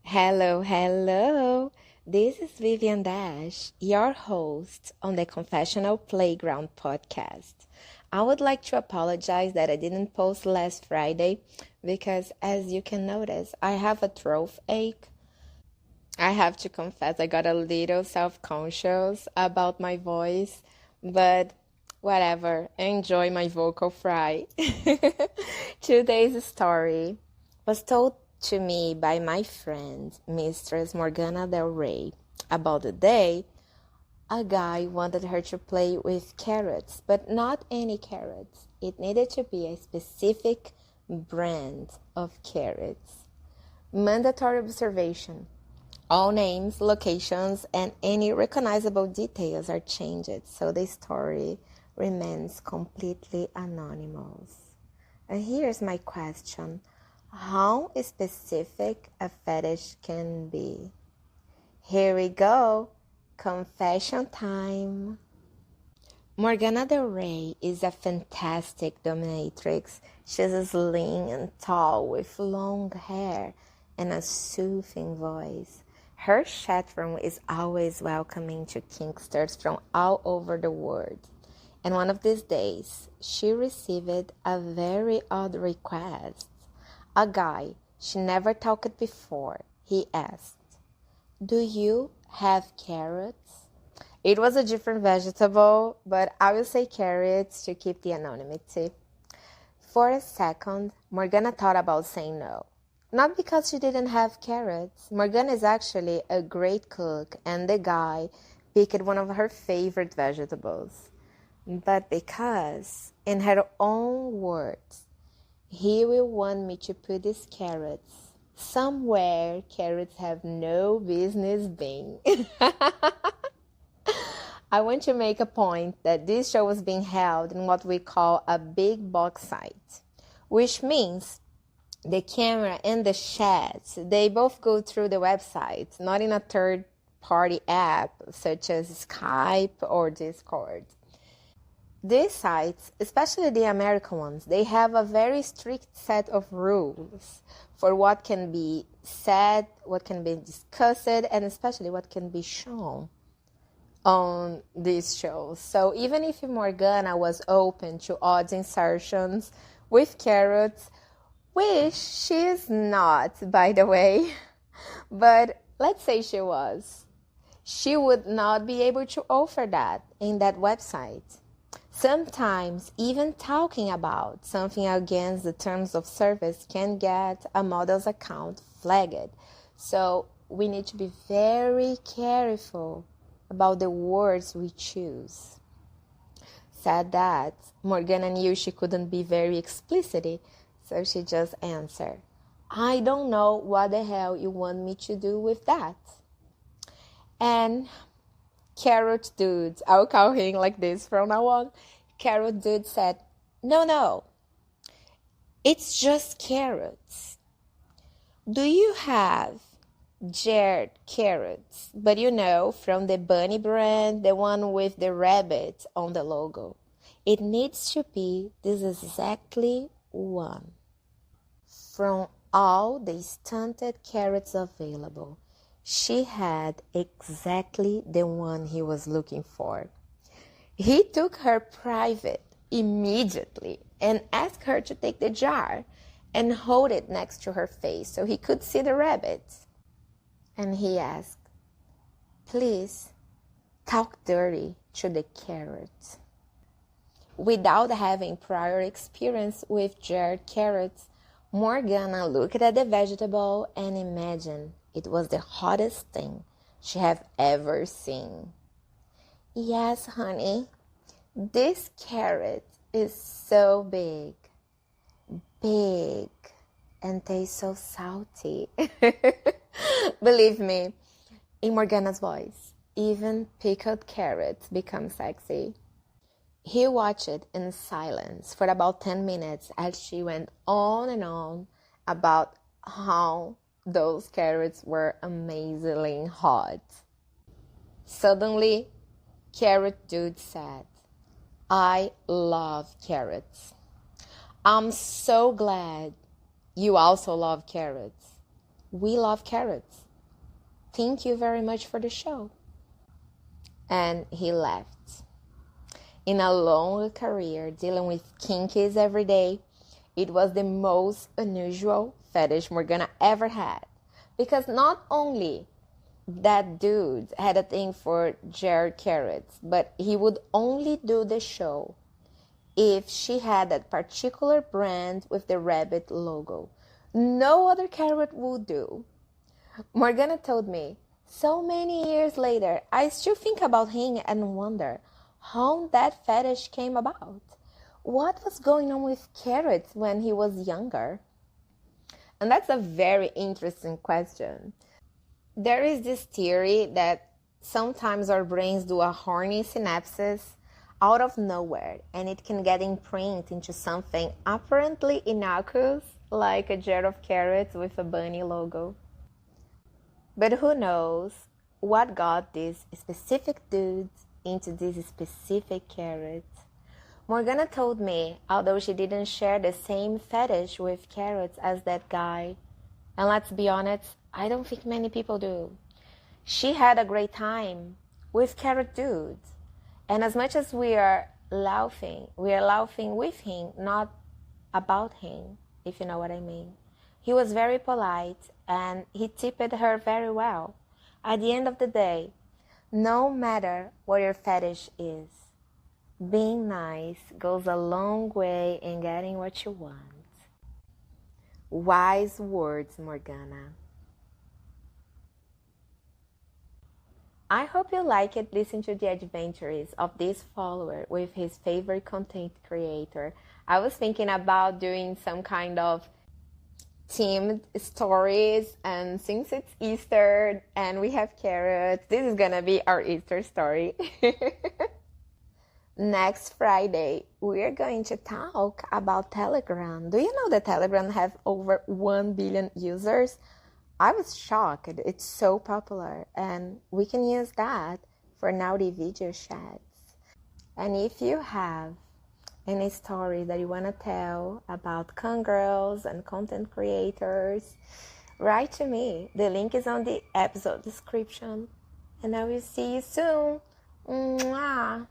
Hello, hello. This is Vivian Dash, your host on the Confessional Playground Podcast. I would like to apologize that I didn't post last Friday because, as you can notice, I have a throat ache. I have to confess, I got a little self-conscious about my voice, but whatever, enjoy my vocal fry. Today's story was told to me by my friend, Mistress Morgana Del Ray, about the day a guy wanted her to play with carrots, but not any carrots. It needed to be a specific brand of carrots. Mandatory observation. All names, locations, and any recognizable details are changed, so the story remains completely anonymous. And here's my question. How specific a fetish can be? Here we go. Confession time. Morgana Del Ray is a fantastic dominatrix. She's slim and tall with long hair and a soothing voice. Her chat room is always welcoming to kinksters from all over the world. And one of these days, she received a very odd request. A guy she never talked before, he asked, "Do you have carrots?" It was a different vegetable, but I will say carrots to keep the anonymity. For a second, Morgana thought about saying no. Not because she didn't have carrots. Morgana is actually a great cook, and the guy picked one of her favorite vegetables. But because, in her own words, he will want me to put these carrots somewhere carrots have no business being. I want to make a point that this show is being held in what we call a big box site, which means the camera and the chat, they both go through the website, not in a third-party app such as Skype or Discord. These sites, especially the American ones, they have a very strict set of rules for what can be said, what can be discussed, and especially what can be shown on these shows. So even if Morgana was open to odd insertions with carrots, which she is not, by the way, but let's say she was, she would not be able to offer that in that website. Sometimes even talking about something against the terms of service can get a model's account flagged. So we need to be very careful about the words we choose. Said that, Morgana knew she couldn't be very explicit, so she just answered, "I don't know what the hell you want me to do with that." And Carrot Dude, I'll call him like this from now on. Carrot Dude said, No, it's just carrots. Do you have jarred carrots? But from the bunny brand, the one with the rabbit on the logo. It needs to be this exactly one. From all the stunted carrots available, she had exactly the one he was looking for. He took her private immediately and asked her to take the jar and hold it next to her face so he could see the rabbit. And he asked, "Please, talk dirty to the carrot." Without having prior experience with jarred carrots, Morgana looked at the vegetable and imagined it was the hottest thing she had ever seen. "Yes, honey, this carrot is so big, and tastes so salty." Believe me, in Morgana's voice, even pickled carrots become sexy. He watched in silence for about 10 minutes as she went on and on about how those carrots were amazingly hot. Suddenly, Carrot Dude said, "I love carrots. I'm so glad you also love carrots. We love carrots. Thank you very much for the show. And he left. In a long career dealing with kinkies every day, it was the most unusual fetish Morgana ever had. Because not only that dude had a thing for jarred carrots, but he would only do the show if she had that particular brand with the rabbit logo. No other carrot would do. Morgana told me, so many years later, I still think about him and wonder how that fetish came about. What was going on with carrots when he was younger? And that's a very interesting question. There is this theory that sometimes our brains do a horny synapses out of nowhere, and it can get imprinted into something apparently innocuous, like a jar of carrots with a bunny logo. But who knows what got these specific dudes into these specific carrots? Morgana told me, although she didn't share the same fetish with carrots as that guy, and let's be honest, I don't think many people do, she had a great time with carrot dudes. And as much as we are laughing with him, not about him, if you know what I mean. He was very polite and he tipped her very well. At the end of the day, no matter what your fetish is, being nice goes a long way in getting what you want. Wise words, Morgana. I hope you liked listening to the adventures of this follower with his favorite content creator. I was thinking about doing some kind of themed stories, and since it's Easter and we have carrots, this is gonna be our Easter story. Next Friday, we're going to talk about Telegram. Do you know that Telegram has over 1 billion users? I was shocked. It's so popular, and we can use that for naughty video chats. And if you have any story that you want to tell about camgirls and content creators, write to me. The link is on the episode description. And I will see you soon. Mwah.